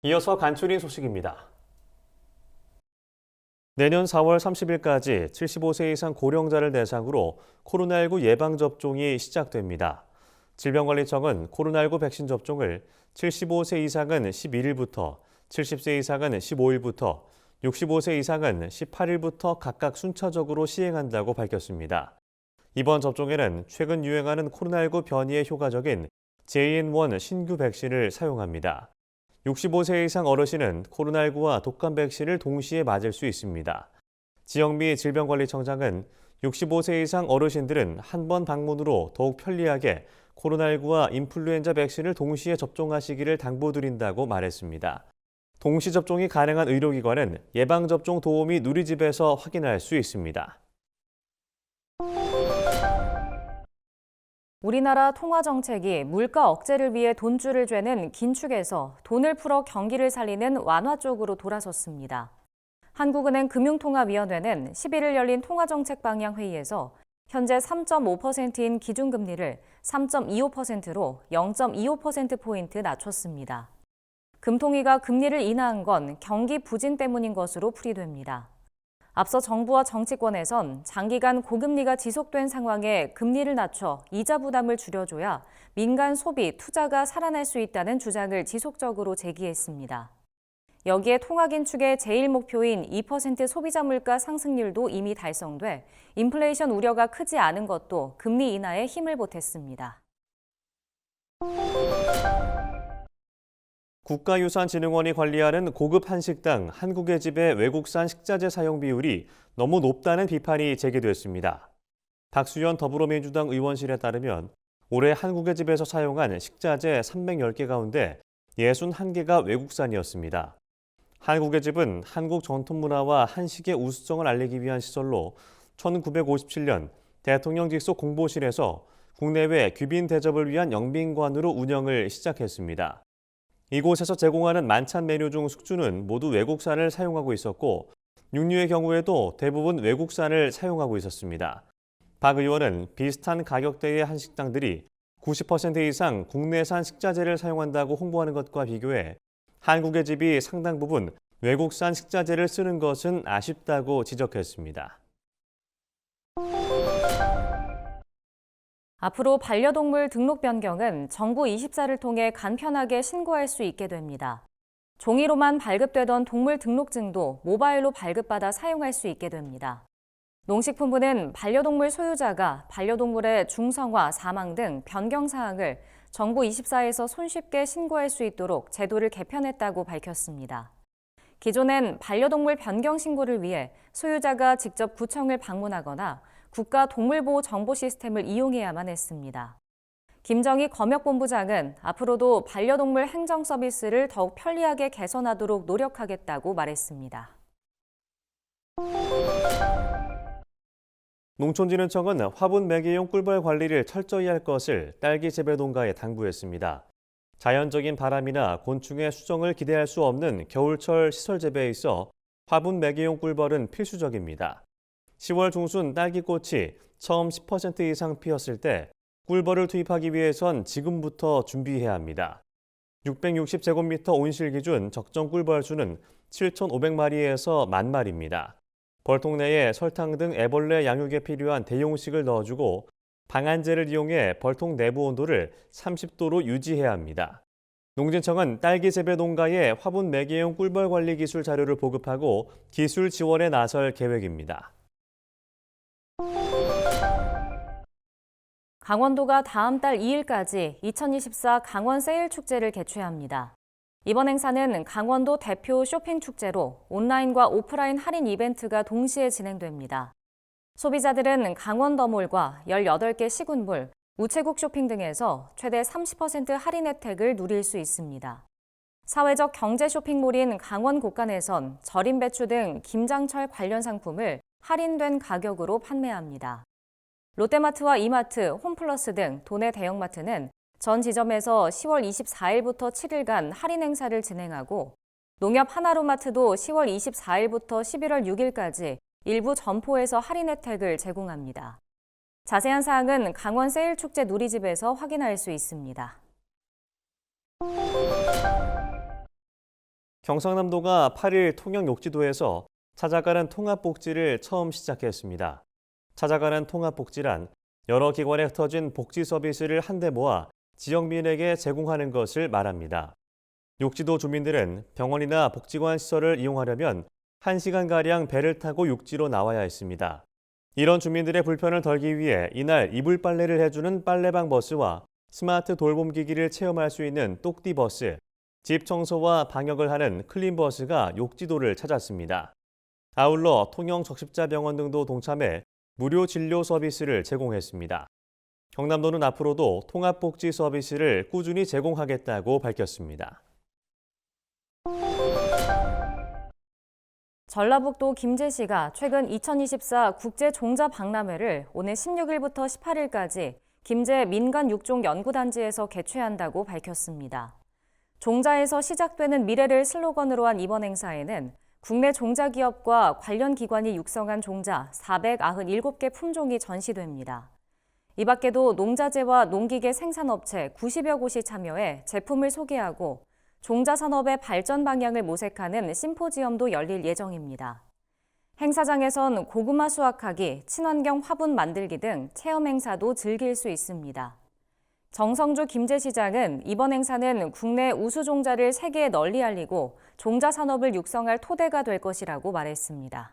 이어서 간추린 소식입니다. 내년 4월 30일까지 75세 이상 고령자를 대상으로 코로나19 예방접종이 시작됩니다. 질병관리청은 코로나19 백신 접종을 75세 이상은 11일부터, 70세 이상은 15일부터, 65세 이상은 18일부터 각각 순차적으로 시행한다고 밝혔습니다. 이번 접종에는 최근 유행하는 코로나19 변이에 효과적인 JN1 신규 백신을 사용합니다. 65세 이상 어르신은 코로나19와 독감 백신을 동시에 맞을 수 있습니다. 지영미 질병관리청장은 65세 이상 어르신들은 한 번 방문으로 더욱 편리하게 코로나19와 인플루엔자 백신을 동시에 접종하시기를 당부드린다고 말했습니다. 동시 접종이 가능한 의료기관은 예방접종 도우미 누리집에서 확인할 수 있습니다. 우리나라 통화정책이 물가 억제를 위해 돈줄을 죄는 긴축에서 돈을 풀어 경기를 살리는 완화 쪽으로 돌아섰습니다. 한국은행 금융통화위원회는 11일 열린 통화정책 방향 회의에서 현재 3.5%인 기준금리를 3.25%로 0.25%포인트 낮췄습니다. 금통위가 금리를 인하한 건 경기 부진 때문인 것으로 풀이됩니다. 앞서 정부와 정치권에선 장기간 고금리가 지속된 상황에 금리를 낮춰 이자 부담을 줄여줘야 민간 소비, 투자가 살아날 수 있다는 주장을 지속적으로 제기했습니다. 여기에 통화 긴축의 제일 목표인 2% 소비자 물가 상승률도 이미 달성돼 인플레이션 우려가 크지 않은 것도 금리 인하에 힘을 보탰습니다. 국가유산진흥원이 관리하는 고급 한식당 한국의 집의 외국산 식자재 사용 비율이 너무 높다는 비판이 제기됐습니다. 박수현 더불어민주당 의원실에 따르면 올해 한국의 집에서 사용한 식자재 310개 가운데 61개가 외국산이었습니다. 한국의 집은 한국 전통문화와 한식의 우수성을 알리기 위한 시설로 1957년 대통령 직속 공보실에서 국내외 귀빈 대접을 위한 영빈관으로 운영을 시작했습니다. 이곳에서 제공하는 만찬 메뉴 중 숙주는 모두 외국산을 사용하고 있었고 육류의 경우에도 대부분 외국산을 사용하고 있었습니다. 박 의원은 비슷한 가격대의 한식당들이 90% 이상 국내산 식자재를 사용한다고 홍보하는 것과 비교해 한국의 집이 상당 부분 외국산 식자재를 쓰는 것은 아쉽다고 지적했습니다. 앞으로 반려동물 등록 변경은 정부 24를 통해 간편하게 신고할 수 있게 됩니다. 종이로만 발급되던 동물 등록증도 모바일로 발급받아 사용할 수 있게 됩니다. 농식품부는 반려동물 소유자가 반려동물의 중성화, 사망 등 변경 사항을 정부 24에서 손쉽게 신고할 수 있도록 제도를 개편했다고 밝혔습니다. 기존엔 반려동물 변경 신고를 위해 소유자가 직접 구청을 방문하거나 국가동물보호 정보 시스템을 이용해야만 했습니다. 김정희 검역본부장은 앞으로도 반려동물 행정 서비스를 더욱 편리하게 개선하도록 노력하겠다고 말했습니다. 농촌진흥청은 화분 매개용 꿀벌 관리를 철저히 할 것을 딸기 재배 농가에 당부했습니다. 자연적인 바람이나 곤충의 수정을 기대할 수 없는 겨울철 시설 재배에 있어 화분 매개용 꿀벌은 필수적입니다. 10월 중순 딸기꽃이 처음 10% 이상 피었을 때 꿀벌을 투입하기 위해선 지금부터 준비해야 합니다. 660제곱미터 온실 기준 적정 꿀벌 수는 7,500마리에서 10,000마리입니다. 벌통 내에 설탕 등 애벌레 양육에 필요한 대용식을 넣어주고 방한제를 이용해 벌통 내부 온도를 30도로 유지해야 합니다. 농진청은 딸기 재배 농가에 화분 매개용 꿀벌 관리 기술 자료를 보급하고 기술 지원에 나설 계획입니다. 강원도가 다음 달 2일까지 2024 강원 세일 축제를 개최합니다. 이번 행사는 강원도 대표 쇼핑 축제로 온라인과 오프라인 할인 이벤트가 동시에 진행됩니다. 소비자들은 강원더몰과 18개 시군물, 우체국 쇼핑 등에서 최대 30% 할인 혜택을 누릴 수 있습니다. 사회적 경제 쇼핑몰인 강원 곳간에선 절임 배추 등 김장철 관련 상품을 할인된 가격으로 판매합니다. 롯데마트와 이마트, 홈플러스 등 도내 대형마트는 전 지점에서 10월 24일부터 7일간 할인 행사를 진행하고 농협 하나로마트도 10월 24일부터 11월 6일까지 일부 점포에서 할인 혜택을 제공합니다. 자세한 사항은 강원 세일축제 누리집에서 확인할 수 있습니다. 경상남도가 8일 통영욕지도에서 찾아가는 통합복지를 처음 시작했습니다. 찾아가는 통합복지란 여러 기관에 흩어진 복지 서비스를 한데 모아 지역민에게 제공하는 것을 말합니다. 욕지도 주민들은 병원이나 복지관 시설을 이용하려면 1시간가량 배를 타고 육지로 나와야 했습니다. 이런 주민들의 불편을 덜기 위해 이날 이불 빨래를 해주는 빨래방 버스와 스마트 돌봄기기를 체험할 수 있는 똑띠버스, 집 청소와 방역을 하는 클린버스가 욕지도를 찾았습니다. 아울러 통영적십자병원 등도 동참해 무료 진료 서비스를 제공했습니다. 경남도는 앞으로도 통합복지 서비스를 꾸준히 제공하겠다고 밝혔습니다. 전라북도 김제시가 최근 2024 국제종자박람회를 오늘 16일부터 18일까지 김제 민간육종연구단지에서 개최한다고 밝혔습니다. 종자에서 시작되는 미래를 슬로건으로 한 이번 행사에는 국내 종자기업과 관련 기관이 육성한 종자 497개 품종이 전시됩니다. 이 밖에도 농자재와 농기계 생산업체 90여 곳이 참여해 제품을 소개하고 종자산업의 발전 방향을 모색하는 심포지엄도 열릴 예정입니다. 행사장에선 고구마 수확하기, 친환경 화분 만들기 등 체험 행사도 즐길 수 있습니다. 정성주 김제시장은 이번 행사는 국내 우수 종자를 세계에 널리 알리고 종자 산업을 육성할 토대가 될 것이라고 말했습니다.